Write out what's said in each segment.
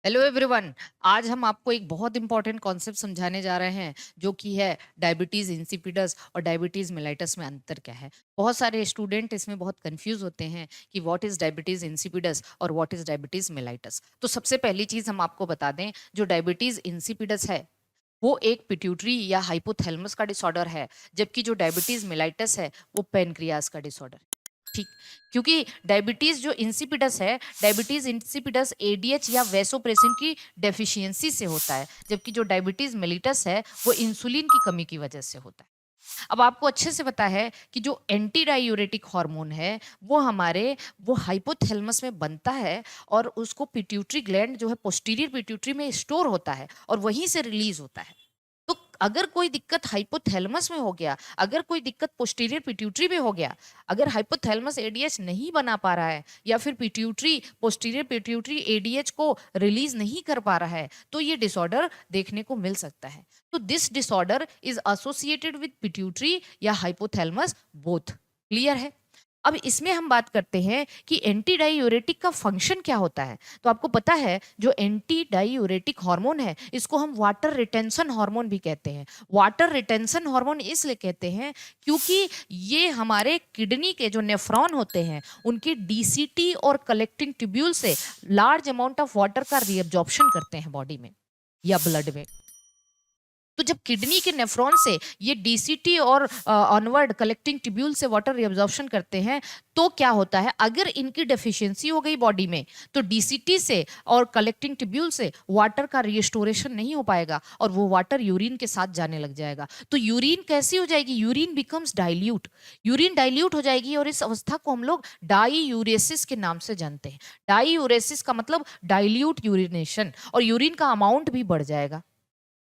Hello everyone. आज हम आपको एक बहुत इंपॉर्टेंट कॉन्सेप्ट समझाने जा रहे हैं जो कि है डायबिटीज इंसिपिडस और डायबिटीज मेलाइटस में अंतर क्या है। बहुत सारे स्टूडेंट इसमें बहुत कंफ्यूज होते हैं कि व्हाट इज डायबिटीज इंसिपिडस और व्हाट इज डायबिटीज मेलाइटस। तो सबसे पहली चीज हम आपको बता दें, जो डायबिटीज इंसिपिडस है वो एक पिट्यूटरी या हाइपोथैलेमस का डिसऑर्डर है, जबकि जो डायबिटीज मेलाइटस है वो पेनक्रियास का डिसऑर्डर है। ठीक, क्योंकि डायबिटीज जो इंसिपिडस है, डायबिटीज इंसिपिडस एडीएच या वैसोप्रेसिन की डेफिशिएंसी से होता है, जबकि जो डायबिटीज मेलिटस है वो इंसुलिन की कमी की वजह से होता है। अब आपको अच्छे से पता है कि जो एंटी डायूरेटिक हार्मोन है वो हमारे वो हाइपोथैलेमस में बनता है और उसको पिट्यूटरी ग्लैंड जो है पोस्टीरियर पिट्यूटरी में स्टोर होता है और वहीं से रिलीज होता है। तो अगर कोई दिक्कत हाइपोथैलेमस में हो गया, अगर कोई दिक्कत पोस्टीरियर पिट्यूटरी में हो गया, अगर हाइपोथैलेमस एडीएच नहीं बना पा रहा है या फिर पिट्यूटरी पोस्टीरियर पिट्यूटरी एडीएच को रिलीज नहीं कर पा रहा है, तो ये डिसऑर्डर देखने को मिल सकता है। तो this disorder is associated with pituitary या हाइपोथैलेमस बोथ। क्लियर है? अब इसमें हम बात करते हैं कि एंटी डायूरेटिक का फंक्शन क्या होता है। तो आपको पता है जो एंटी डायूरेटिक हार्मोन है इसको हम वाटर रिटेंशन हार्मोन भी कहते हैं। वाटर रिटेंशन हार्मोन इसलिए कहते हैं क्योंकि ये हमारे किडनी के जो नेफ्रॉन होते हैं उनकी डीसीटी और कलेक्टिंग ट्यूब्यूल से लार्ज अमाउंट ऑफ वाटर का रीअब्जॉर्प्शन करते हैं बॉडी में या ब्लड में। तो जब किडनी के नेफ्रॉन से ये डीसीटी और ऑनवर्ड कलेक्टिंग ट्यूब्यूल से वाटर रिअब्जॉर्प्शन करते हैं, तो क्या होता है, अगर इनकी डेफिशिएंसी हो गई बॉडी में तो डीसीटी से और कलेक्टिंग ट्यूब्यूल से वाटर का रिस्टोरेशन नहीं हो पाएगा और वो वाटर यूरिन के साथ जाने लग जाएगा। तो यूरिन कैसी हो जाएगी, urine becomes dilute. Urine dilute हो जाएगी और इस अवस्था को हम लोग डाईयूरेसिस के नाम से जानते हैं। डाईयूरेसिस का मतलब डाइल्यूट यूरिनेशन, और यूरिन का अमाउंट भी बढ़ जाएगा।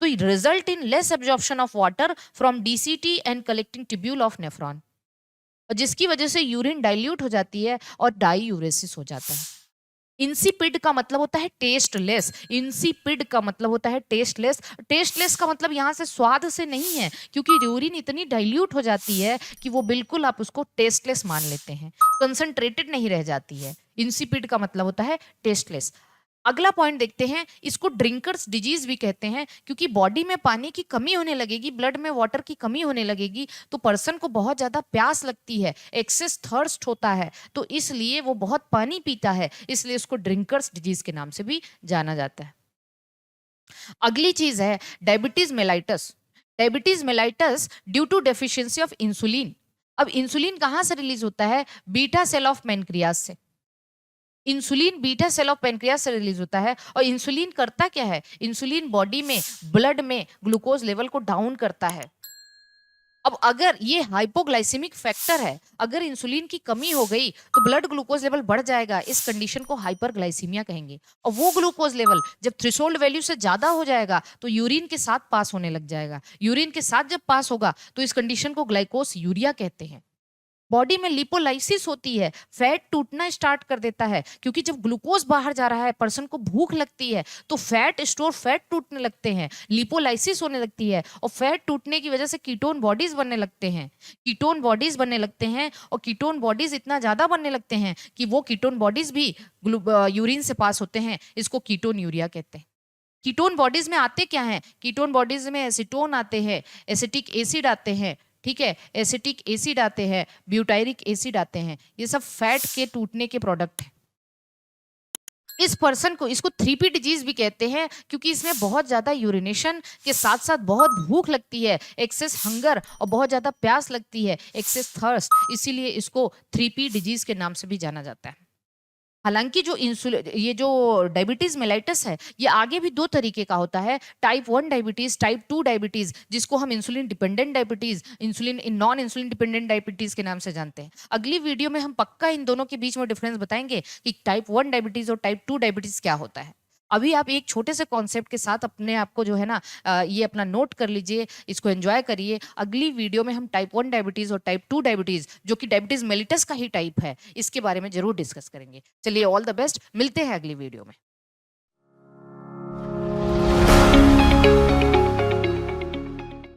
तो result in less absorption of water from DCT and collecting tubule of nephron, और जिसकी वजह से यूरिन डाइल्यूट हो जाती है और डाईयूरेसिस हो जाता है। इंसिपिड का मतलब होता है टेस्टलेस। इंसिपिड का मतलब होता है टेस्टलेस। टेस्टलेस का मतलब यहाँ से स्वाद से नहीं है, क्योंकि यूरिन इतनी डाइल्यूट हो जाती है कि वो बिल्कुल आप उसको टेस्टलेस मान लेते हैं, कंसंट्रेटेड नहीं रह जाती है। इंसिपिड का मतलब होता है टेस्टलेस। अगला पॉइंट देखते हैं, इसको ड्रिंकर्स डिजीज भी कहते हैं, क्योंकि बॉडी में पानी की कमी होने लगेगी, ब्लड में वाटर की कमी होने लगेगी तो पर्सन को बहुत ज्यादा प्यास लगती है, एक्सेस थर्स्ट होता है, तो इसलिए वो बहुत पानी पीता है, इसलिए इसको ड्रिंकर्स डिजीज के नाम से भी जाना जाता है। अगली चीज है diabetes mellitus. Diabetes mellitus due to deficiency of insulin. अब इंसुलिन कहाँ से रिलीज होता है, बीटा सेल ऑफ पेनक्रियास से। Insulin beta cell of pancreas से रिलीज होता है, और इंसुलिन करता क्या है, इंसुलिन बॉडी में ब्लड में ग्लूकोज लेवल को डाउन करता है। अब अगर ये हाइपोग्लाइसेमिक फैक्टर है, अगर इंसुलिन की कमी हो गई तो ब्लड ग्लूकोज लेवल बढ़ जाएगा, इस कंडीशन को हाइपरग्लाइसीमिया कहेंगे। और वो ग्लूकोज लेवल जब थ्रेशोल्ड वैल्यू से ज्यादा हो जाएगा तो यूरिन के साथ पास होने लग जाएगा। यूरिन के साथ जब पास होगा तो इस कंडीशन को ग्लाइकोस यूरिया कहते हैं। बॉडी में लिपोलाइसिस होती है, फैट टूटना स्टार्ट कर देता है, क्योंकि जब ग्लूकोज बाहर जा रहा है, पर्सन को भूख लगती है, तो फैट स्टोर फैट टूटने लगते हैं, लिपोलाइसिस होने लगती है, और फैट टूटने की वजह से कीटोन बॉडीज बनने लगते हैं। कीटोन बॉडीज बनने लगते हैं, और कीटोन बॉडीज इतना ज्यादा बनने लगते हैं कि वो कीटोन बॉडीज भी यूरिन से पास होते हैं, इसको कीटोन यूरिया कहते हैं। कीटोन बॉडीज में आते क्या हैं, कीटोन बॉडीज में एसीटोन आते हैं, एसिटिक एसिड आते हैं, ठीक है, एसिटिक एसिड आते हैं, ब्यूटायरिक एसिड आते हैं, ये सब फैट के टूटने के प्रोडक्ट हैं। इस पर्सन को, इसको 3P डिजीज भी कहते हैं, क्योंकि इसमें बहुत ज्यादा यूरिनेशन के साथ साथ बहुत भूख लगती है, एक्सेस हंगर, और बहुत ज्यादा प्यास लगती है, एक्सेस थर्स्ट, इसीलिए इसको 3P डिजीज के नाम से भी जाना जाता है। हालांकि जो इंसुलिन, ये जो डायबिटीज मेलाइटस है, ये आगे भी दो तरीके का होता है, टाइप 1 डायबिटीज, टाइप 2 डायबिटीज, जिसको हम insulin dependent diabetes, insulin in non insulin dependent diabetes के नाम से जानते हैं। अगली वीडियो में हम पक्का इन दोनों के बीच में डिफरेंस बताएंगे कि टाइप 1 डायबिटीज और टाइप 2 डायबिटीज क्या होता है। अभी आप एक छोटे से कॉन्सेप्ट के साथ अपने आप को जो है ना, ये अपना नोट कर लीजिए, इसको एंजॉय करिए। अगली वीडियो में हम टाइप 1 डायबिटीज और टाइप 2 डायबिटीज, जो कि डायबिटीज मेलिटस का ही टाइप है, इसके बारे में जरूर डिस्कस करेंगे। चलिए, ऑल द बेस्ट, मिलते हैं अगली वीडियो में।